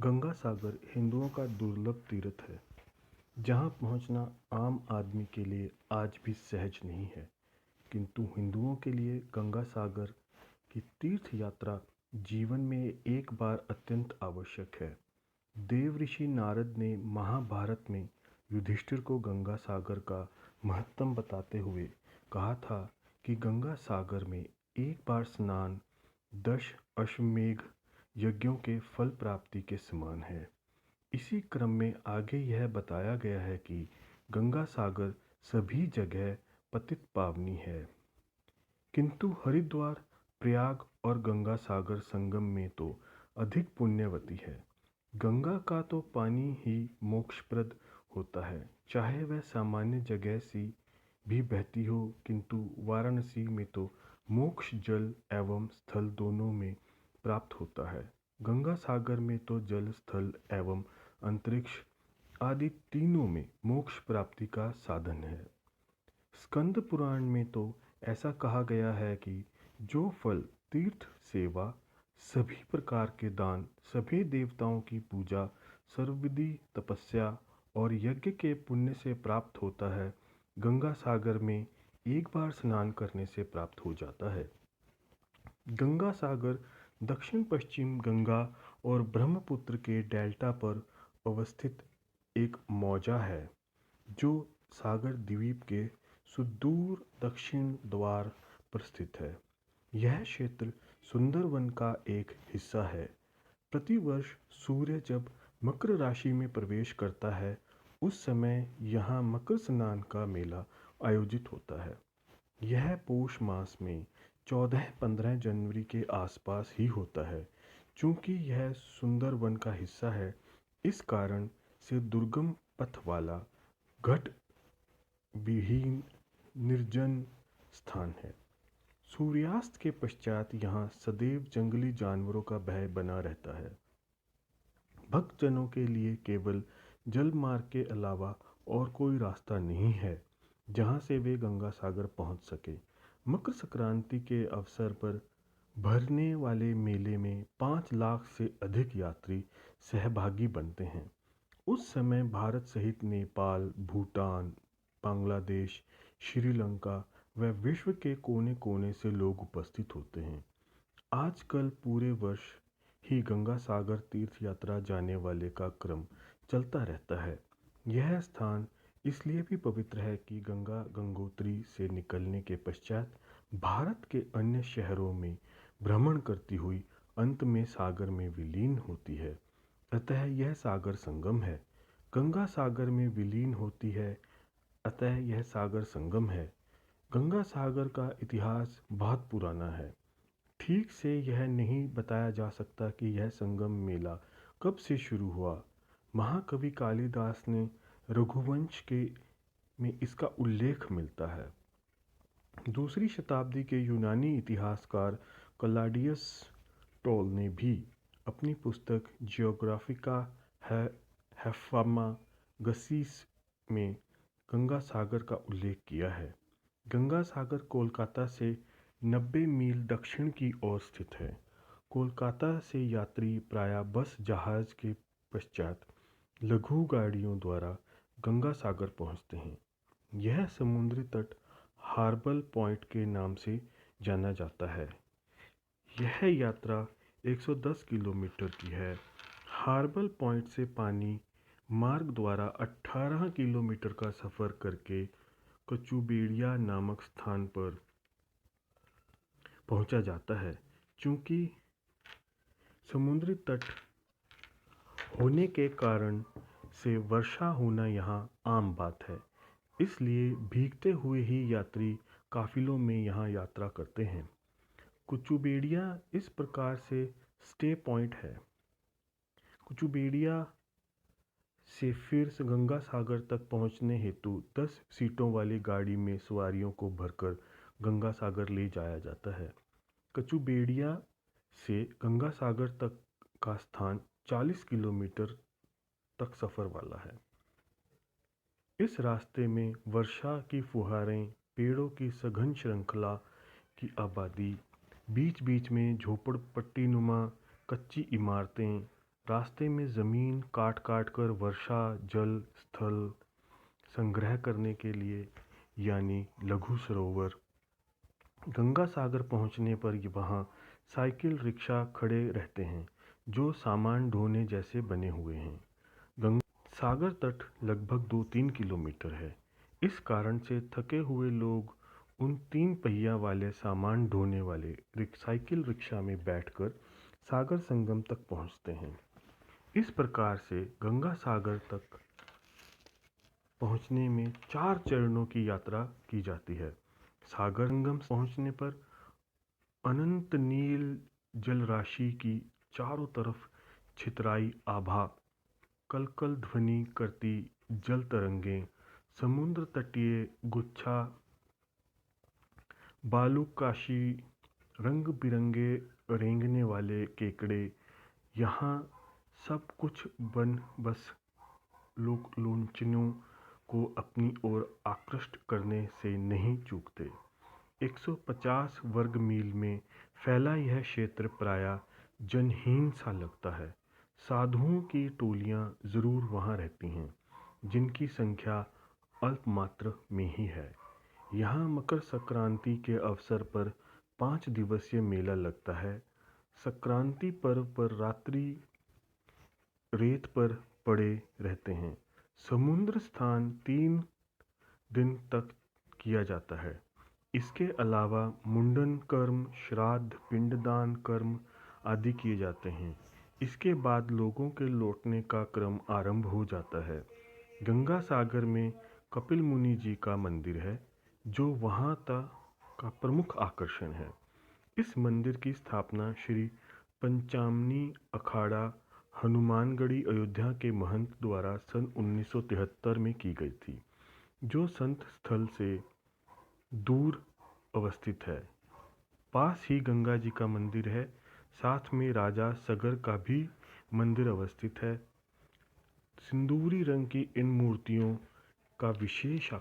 गंगा सागर हिंदुओं का दुर्लभ तीर्थ है, जहां पहुंचना आम आदमी के लिए आज भी सहज नहीं है। किंतु हिंदुओं के लिए गंगा सागर की तीर्थ यात्रा जीवन में एक बार अत्यंत आवश्यक है। देव ऋषि नारद ने महाभारत में युधिष्ठिर को गंगा सागर का महत्व बताते हुए कहा था कि गंगा सागर में एक बार स्नान 10 अश्वमेघ यज्ञों के फल प्राप्ति के समान है। इसी क्रम में आगे यह बताया गया है कि गंगा सागर सभी जगह पतित पावनी है, किंतु हरिद्वार, प्रयाग और गंगा सागर संगम में तो अधिक पुण्यवती है। गंगा का तो पानी ही मोक्षप्रद होता है, चाहे वह सामान्य जगह सी भी बहती हो, किंतु वाराणसी में तो मोक्ष जल एवं स्थल दोनों में प्राप्त होता है। गंगा सागर में तो जल, स्थल एवं अंतरिक्ष आदि तीनों में मोक्ष प्राप्ति का साधन है। स्कंद पुराण में तो ऐसा कहा गया है कि जो फल तीर्थ सेवा, सभी प्रकार के दान, सभी देवताओं की पूजा, सर्वविधि तपस्या और यज्ञ के पुण्य से प्राप्त होता है, गंगा सागर में एक बार स्नान करने से प्राप्त हो जाता है। गंगा सागर दक्षिण पश्चिम गंगा और ब्रह्मपुत्र के डेल्टा पर अवस्थित एक मौजा है, जो सागर द्वीप के सुदूर दक्षिण द्वार पर स्थित है। यह क्षेत्र सुंदरवन का एक हिस्सा है। प्रतिवर्ष सूर्य जब मकर राशि में प्रवेश करता है, उस समय यहाँ मकर स्नान का मेला आयोजित होता है। यह पौष मास में 14-15 जनवरी के आसपास ही होता है। चूँकि यह सुंदरवन का हिस्सा है, इस कारण से दुर्गम पथ वाला, घट विहीन निर्जन स्थान है। सूर्यास्त के पश्चात यहाँ सदैव जंगली जानवरों का भय बना रहता है। भक्तजनों के लिए केवल जल मार्ग के अलावा और कोई रास्ता नहीं है जहाँ से वे गंगा सागर पहुँच सके। मकर संक्रांति के अवसर पर भरने वाले मेले में 5 लाख से अधिक यात्री सहभागी बनते हैं। उस समय भारत सहित नेपाल, भूटान, बांग्लादेश, श्रीलंका व विश्व के कोने कोने से लोग उपस्थित होते हैं। आजकल पूरे वर्ष ही गंगा सागर तीर्थ यात्रा जाने वाले का क्रम चलता रहता है। यह स्थान इसलिए भी पवित्र है कि गंगा गंगोत्री से निकलने के पश्चात भारत के अन्य शहरों में भ्रमण करती हुई अंत में सागर में विलीन होती है। अतः यह सागर संगम है। गंगा सागर में विलीन होती है, अतः यह सागर संगम है। गंगा सागर का इतिहास बहुत पुराना है। ठीक से यह नहीं बताया जा सकता कि यह संगम मेला कब से शुरू हुआ। महाकवि कालिदास ने रघुवंश के में इसका उल्लेख मिलता है। दूसरी शताब्दी के यूनानी इतिहासकार क्लॉडियस टोल ने भी अपनी पुस्तक जियोग्राफिका हेफामागसिस में गंगा सागर का उल्लेख किया है। गंगा सागर कोलकाता से 90 मील दक्षिण की ओर स्थित है। कोलकाता से यात्री प्रायः बस, जहाज के पश्चात लघु गाड़ियों द्वारा गंगा सागर पहुंचते हैं। यह समुद्री तट हार्बर पॉइंट के नाम से जाना जाता है। यह यात्रा 110 किलोमीटर की है। हार्बर पॉइंट से पानी मार्ग द्वारा 18 किलोमीटर का सफ़र करके कचुबेड़िया नामक स्थान पर पहुंचा जाता है। चूँकि समुद्री तट होने के कारण से वर्षा होना यहाँ आम बात है, इसलिए भीगते हुए ही यात्री काफिलों में यहाँ यात्रा करते हैं। कुचुबेड़िया इस प्रकार से स्टे पॉइंट है। कुचुबेड़िया से फिर गंगा सागर तक पहुँचने हेतु 10 सीटों वाली गाड़ी में सवारियों को भरकर गंगा सागर ले जाया जाता है। कचुबेड़िया से गंगा सागर तक का स्थान 40 किलोमीटर तक सफ़र वाला है। इस रास्ते में वर्षा की फुहारें, पेड़ों की सघन श्रृंखला की आबादी, बीच बीच में झोपड़पट्टीनुमा कच्ची इमारतें, रास्ते में ज़मीन काट काट कर वर्षा जल स्थल संग्रह करने के लिए यानी लघु सरोवर। गंगा सागर पहुंचने पर वहाँ साइकिल रिक्शा खड़े रहते हैं जो सामान ढोने जैसे बने हुए हैं। गंगा सागर तट लगभग 2-3 किलोमीटर है। इस कारण से थके हुए लोग उन 3 पहिया वाले सामान ढोने वाले साइकिल रिक्शा में बैठकर सागर संगम तक पहुंचते हैं। इस प्रकार से गंगा सागर तक पहुंचने में 4 चरणों की यात्रा की जाती है। सागर संगम पहुंचने पर अनंत नील जलराशि की चारों तरफ छितराई आभा, कलकल ध्वनि करती जल तरंगें, समुद्र तटीय गुच्छा बालुकाशी, रंग बिरंगे रेंगने वाले केकड़े, यहाँ सब कुछ बन बस लोचनों को अपनी ओर आकृष्ट करने से नहीं चूकते। 150 वर्ग मील में फैला यह क्षेत्र प्रायः जनहीन सा लगता है। साधुओं की टोलियाँ ज़रूर वहाँ रहती हैं, जिनकी संख्या अल्पमात्र में ही है। यहाँ मकर संक्रांति के अवसर पर 5 दिवसीय मेला लगता है। संक्रांति पर्व पर रात्रि रेत पर पड़े रहते हैं। समुद्र स्नान 3 दिन तक किया जाता है। इसके अलावा मुंडन कर्म, श्राद्ध, पिंडदान कर्म आदि किए जाते हैं। इसके बाद लोगों के लौटने का क्रम आरंभ हो जाता है। गंगा सागर में कपिल मुनि जी का मंदिर है, जो वहाँ का प्रमुख आकर्षण है। इस मंदिर की स्थापना श्री पंचामनी अखाड़ा हनुमानगढ़ी अयोध्या के महंत द्वारा सन 1973 में की गई थी, जो संत स्थल से दूर अवस्थित है। पास ही गंगा जी का मंदिर है, साथ में राजा सगर का भी मंदिर अवस्थित है। सिंदूरी रंग की इन मूर्तियों का विशेष